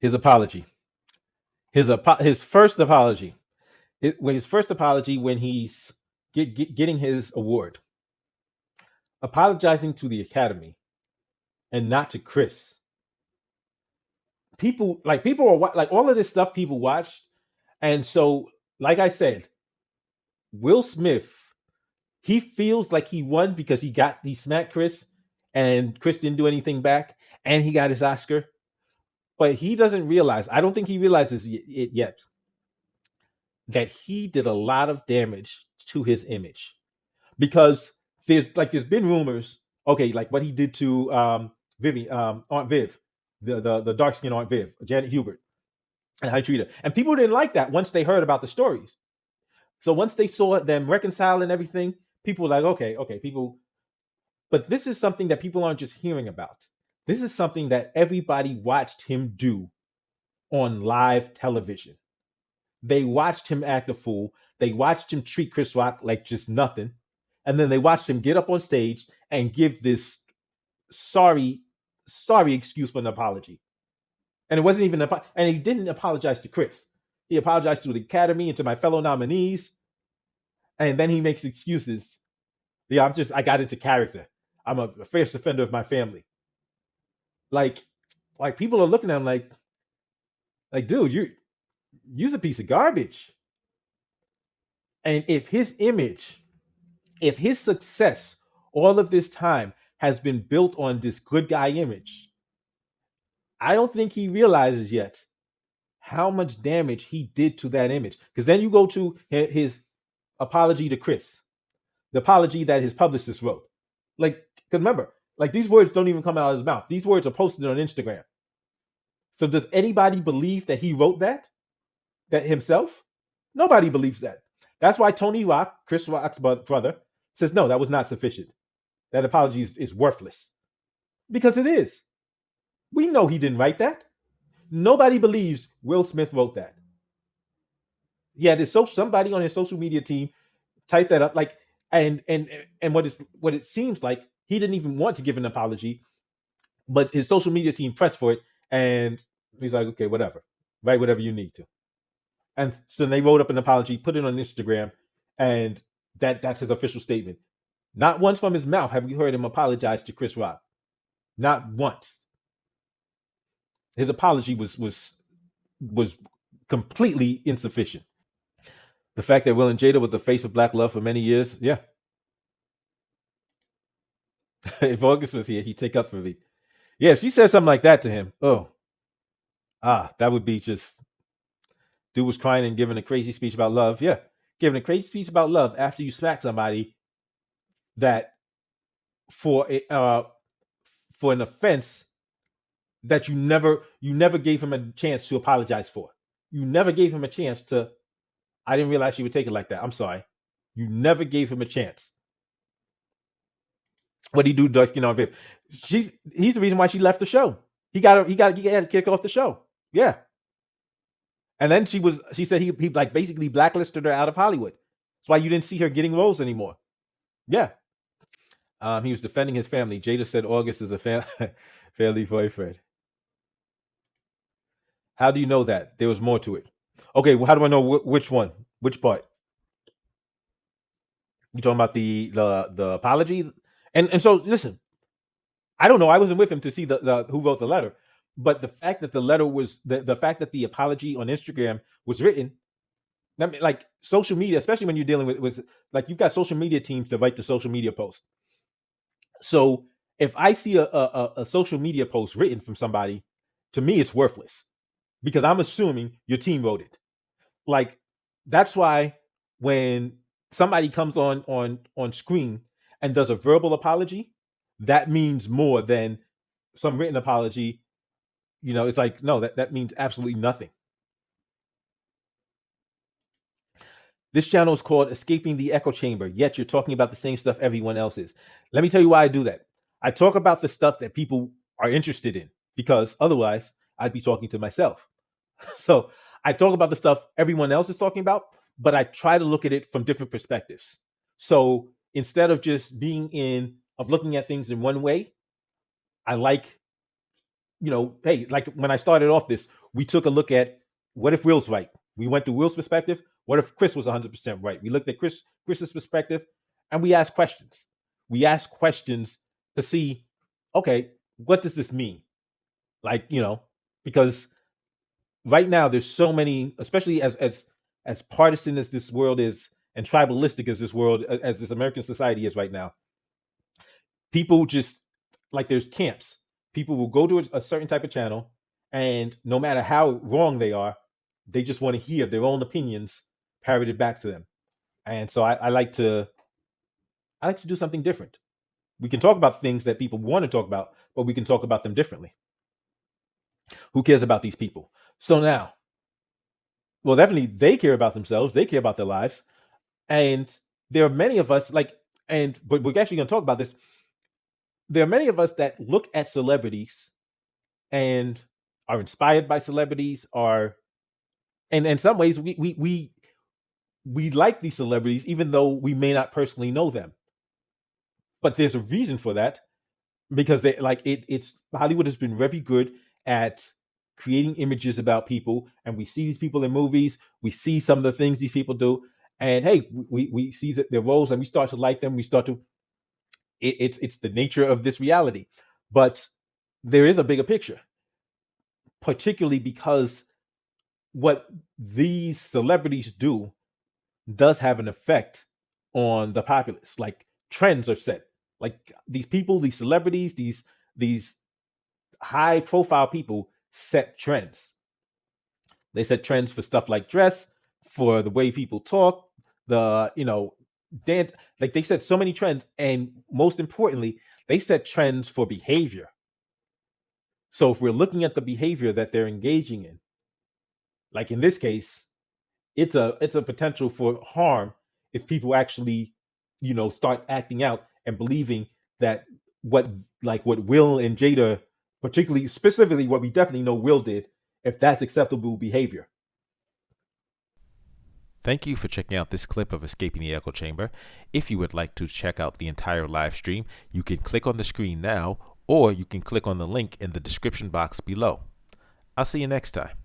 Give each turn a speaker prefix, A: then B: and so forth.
A: His apology. His first apology. His first apology when he's getting his award, apologizing to the Academy and not to Chris. People are like all of this stuff people watched, and so like I said, Will Smith, he feels like he won because he smacked Chris, and Chris didn't do anything back, and he got his Oscar. But he doesn't realize. I don't think he realizes it yet that he did a lot of damage to his image because there's been rumors. Okay, like what he did to Aunt Viv, the dark skinned Aunt Viv, Janet Hubert, and how he treated her. And people didn't like that once they heard about the stories. So once they saw them reconcile and everything, people were like, okay, people. But this is something that people aren't just hearing about. This is something that everybody watched him do on live television. They watched him act a fool. They watched him treat Chris Rock like just nothing. And then they watched him get up on stage and give this sorry, sorry excuse for an apology. And it wasn't even and he didn't apologize to Chris. He apologized to the Academy and to my fellow nominees. And then he makes excuses. Yeah, I got into character. I'm a fierce defender of my family. Like, like people are looking at him like, dude, you're a piece of garbage. And if his success all of this time has been built on this good guy image, I don't think he realizes yet how much damage he did to that image. Because then you go to his apology to Chris, the apology that his publicist wrote. Like, because remember, like these words don't even come out of his mouth. These words are posted on Instagram. So does anybody believe that he wrote that himself? Nobody believes that. That's why Tony Rock, Chris Rock's brother, says no, that was not sufficient. That apology is worthless because it is. We know he didn't write that. Nobody believes Will Smith wrote that. He had somebody on his social media team type that up, like, and what it seems like he didn't even want to give an apology, but his social media team pressed for it, and he's like, okay, whatever, write whatever you need to. And so they wrote up an apology, put it on Instagram, and that's his official statement. Not once from his mouth have we heard him apologize to Chris Rock. Not once. His apology was completely insufficient. The fact that Will and Jada was the face of black love for many years, yeah. If August was here, he'd take up for me. Yeah, if she said something like that to him, that would be just dude was crying and giving a crazy speech about love. Yeah, giving a crazy speech about love after you smack somebody that for for an offense that you never gave him a chance to apologize for. You never gave him a chance to. I didn't realize she would take it like that. I'm sorry. You never gave him a chance. What did he do, dark skin on Viv? He's the reason why she left the show. He had to kick off the show. Yeah. And then she said he like basically blacklisted her out of Hollywood. That's why you didn't see her getting roles anymore. Yeah. He was defending his family. Jada said August is a family boyfriend. How do you know that? There was more to it. Okay, well, how do I know which one? Which part? You talking about the apology? And so listen, I don't know. I wasn't with him to see the who wrote the letter, but the fact that the letter was the fact that the apology on Instagram was written. I mean, like social media, especially when you're dealing with like you've got social media teams to write the social media post. So if I see a social media post written from somebody, to me it's worthless because I'm assuming your team wrote it. Like that's why when somebody comes on screen and does a verbal apology, that means more than some written apology. It's like no, that means absolutely nothing. This channel is called Escaping the Echo Chamber, yet you're talking about the same stuff everyone else is. Let me tell you why I do that. I talk about the stuff that people are interested in because otherwise I'd be talking to myself. So I talk about the stuff everyone else is talking about, but I try to look at it from different perspectives. So instead of just of looking at things in one way, I like hey, like when I started off this, we took a look at what if Will's right. We went through Will's perspective. What if Chris was 100% right? We looked at Chris's perspective, and we asked questions. We asked questions to see, okay, what does this mean? Like, because right now there's so many, especially as partisan as this world is and tribalistic as this world, as this American society is right now. People just, like, there's camps. People will go to a certain type of channel, and no matter how wrong they are, they just want to hear their own opinions parroted back to them. And so I like to do something different. We can talk about things that people want to talk about, but we can talk about them differently. Who cares about these people? So now, well, definitely they care about themselves. They care about their lives. And there are many of us, but we're actually going to talk about this. There are many of us that look at celebrities and are inspired by celebrities, and in some ways we like these celebrities even though we may not personally know them. But there's a reason for that, because it's Hollywood has been very good at creating images about people, and we see these people in movies, we see some of the things these people do, and hey, we see that their roles, and we start to like them. We start to it's the nature of this reality. But there is a bigger picture, particularly because what these celebrities do does have an effect on the populace. Like, trends are set. Like, these people, these celebrities, these high profile people set trends. They set trends for stuff like dress, for the way people talk, the dance. Like, they set so many trends, and most importantly, they set trends for behavior. So if we're looking at the behavior that they're engaging in, like in this case, it's a potential for harm if people actually start acting out and believing that what what Will and Jada, particularly specifically what we definitely know Will did, if that's acceptable behavior.
B: Thank you for checking out this clip of Escaping the Echo Chamber. If you would like to check out the entire live stream, you can click on the screen now, or you can click on the link in the description box below. I'll see you next time.